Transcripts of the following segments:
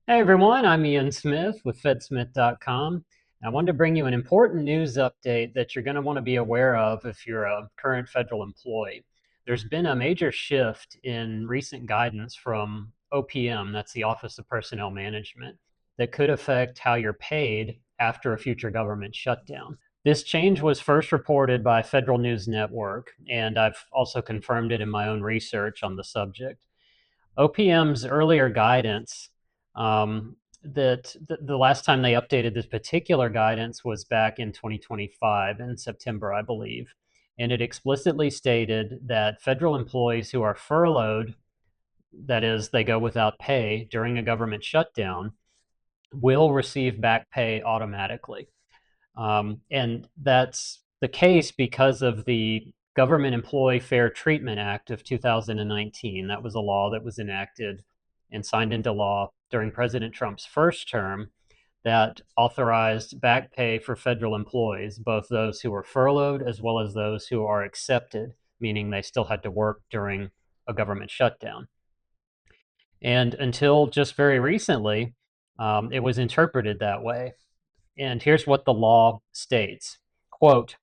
Hey everyone, I'm Ian Smith with FedSmith.com. I wanted to bring you an important news update that you're going to want to be aware of if you're a current federal employee. There's been a major shift in recent guidance from OPM, that's the Office of Personnel Management, that could affect how you're paid after a future government shutdown. This change was first reported by Federal News Network, and I've also confirmed it in my own research on the subject. OPM's earlier guidance, that the last time they updated this particular guidance was back in 2025 in September, I believe. And it explicitly stated that federal employees who are furloughed, that is, they go without pay during a government shutdown, will receive back pay automatically. And that's the case because of the Government Employee Fair Treatment Act of 2019. That was a law that was enacted and signed into law during President Trump's first term that authorized back pay for federal employees, both those who were furloughed as well as those who are accepted, meaning they still had to work during a government shutdown. And until just very recently, it was interpreted that way. And here's what the law states. Quote,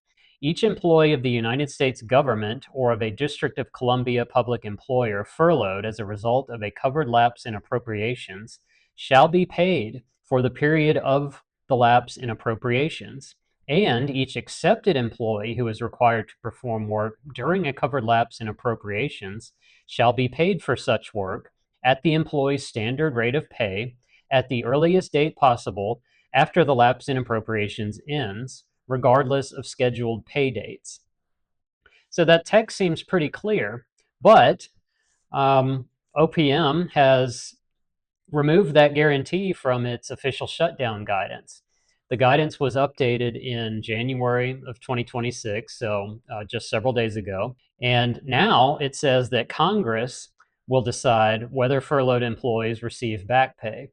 each employee of the United States government or of a District of Columbia public employer furloughed as a result of a covered lapse in appropriations shall be paid for the period of the lapse in appropriations. And each accepted employee who is required to perform work during a covered lapse in appropriations shall be paid for such work at the employee's standard rate of pay at the earliest date possible after the lapse in appropriations ends, regardless of scheduled pay dates. So that text seems pretty clear, but OPM has removed that guarantee from its official shutdown guidance. The guidance was updated in January of 2026, so just several days ago. And now it says that Congress will decide whether furloughed employees receive back pay.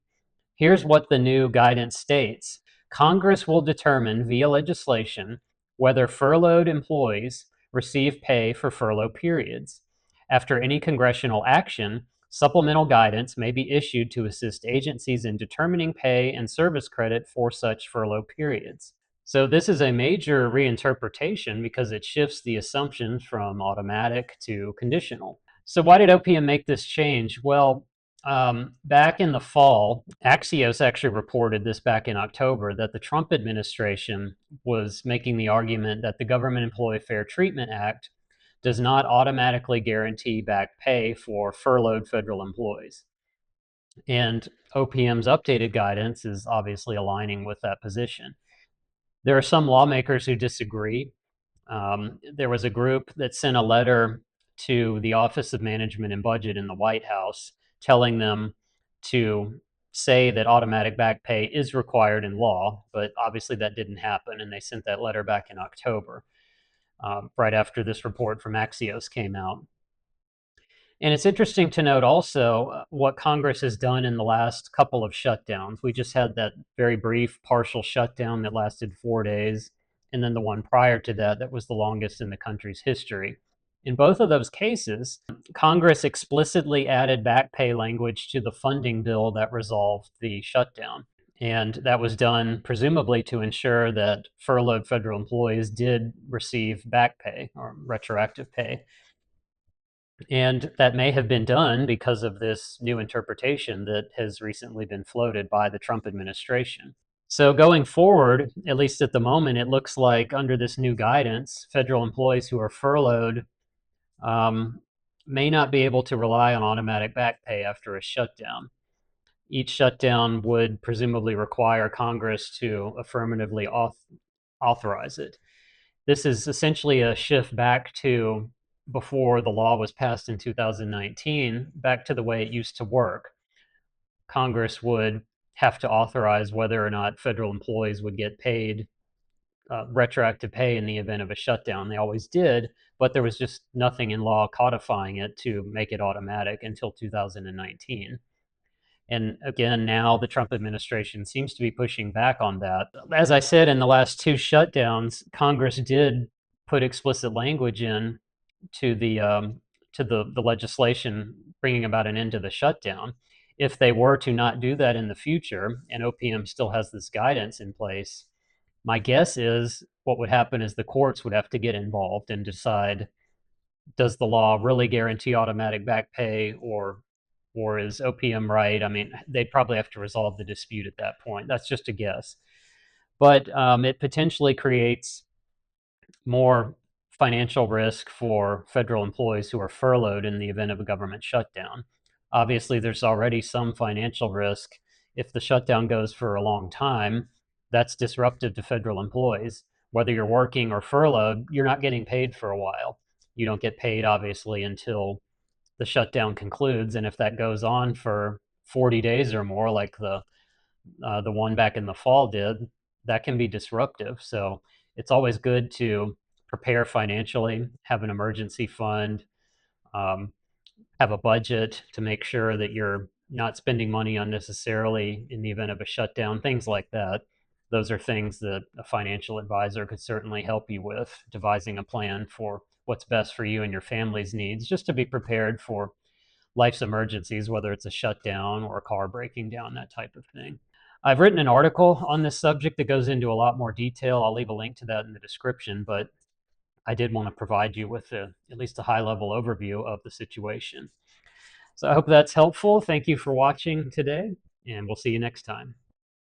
Here's what the new guidance states. Congress will determine via legislation whether furloughed employees receive pay for furlough periods. After any congressional action, supplemental guidance may be issued to assist agencies in determining pay and service credit for such furlough periods. So this is a major reinterpretation because it shifts the assumptions from automatic to conditional. So why did OPM make this change? Well, back in the fall, Axios actually reported this back in October that the Trump administration was making the argument that the Government Employee Fair Treatment Act does not automatically guarantee back pay for furloughed federal employees. And OPM's updated guidance is obviously aligning with that position. There are some lawmakers who disagree. There was a group that sent a letter to the Office of Management and Budget in the White House telling them to say that automatic back pay is required in law, but obviously that didn't happen, and they sent that letter back in October, right after this report from Axios came out. And it's interesting to note also what Congress has done in the last couple of shutdowns. We just had that very brief partial shutdown that lasted 4 days, and then the one prior to that that was the longest in the country's history. In both of those cases, Congress explicitly added back pay language to the funding bill that resolved the shutdown. And that was done presumably to ensure that furloughed federal employees did receive back pay or retroactive pay. And that may have been done because of this new interpretation that has recently been floated by the Trump administration. So, going forward, at least at the moment, it looks like under this new guidance, federal employees who are furloughed may not be able to rely on automatic back pay after a shutdown. Each shutdown would presumably require Congress to affirmatively authorize it. This is essentially a shift back to before the law was passed in 2019, back to the way it used to work. Congress would have to authorize whether or not federal employees would get paid retroactive pay in the event of a shutdown. They always did, but there was just nothing in law codifying it to make it automatic until 2019. And again, now the Trump administration seems to be pushing back on that. As I said, in the last two shutdowns, Congress did put explicit language in to the legislation bringing about an end to the shutdown. If they were to not do that in the future, and OPM still has this guidance in place, my guess is what would happen is the courts would have to get involved and decide, does the law really guarantee automatic back pay, or is OPM right? I mean, they'd probably have to resolve the dispute at that point. That's just a guess. But it potentially creates more financial risk for federal employees who are furloughed in the event of a government shutdown. Obviously, there's already some financial risk. If the shutdown goes for a long time, that's disruptive to federal employees. Whether you're working or furloughed, you're not getting paid for a while. You don't get paid, obviously, until the shutdown concludes. And if that goes on for 40 days or more, like the one back in the fall did, that can be disruptive. So it's always good to prepare financially, have an emergency fund, um, have a budget to make sure that you're not spending money unnecessarily in the event of a shutdown, things like that. Those are things that a financial advisor could certainly help you with, devising a plan for what's best for you and your family's needs, just to be prepared for life's emergencies, whether it's a shutdown or a car breaking down, that type of thing. I've written an article on this subject that goes into a lot more detail. I'll leave a link to that in the description, but I did want to provide you with at least a high level overview of the situation. So I hope that's helpful. Thank you for watching today, and we'll see you next time.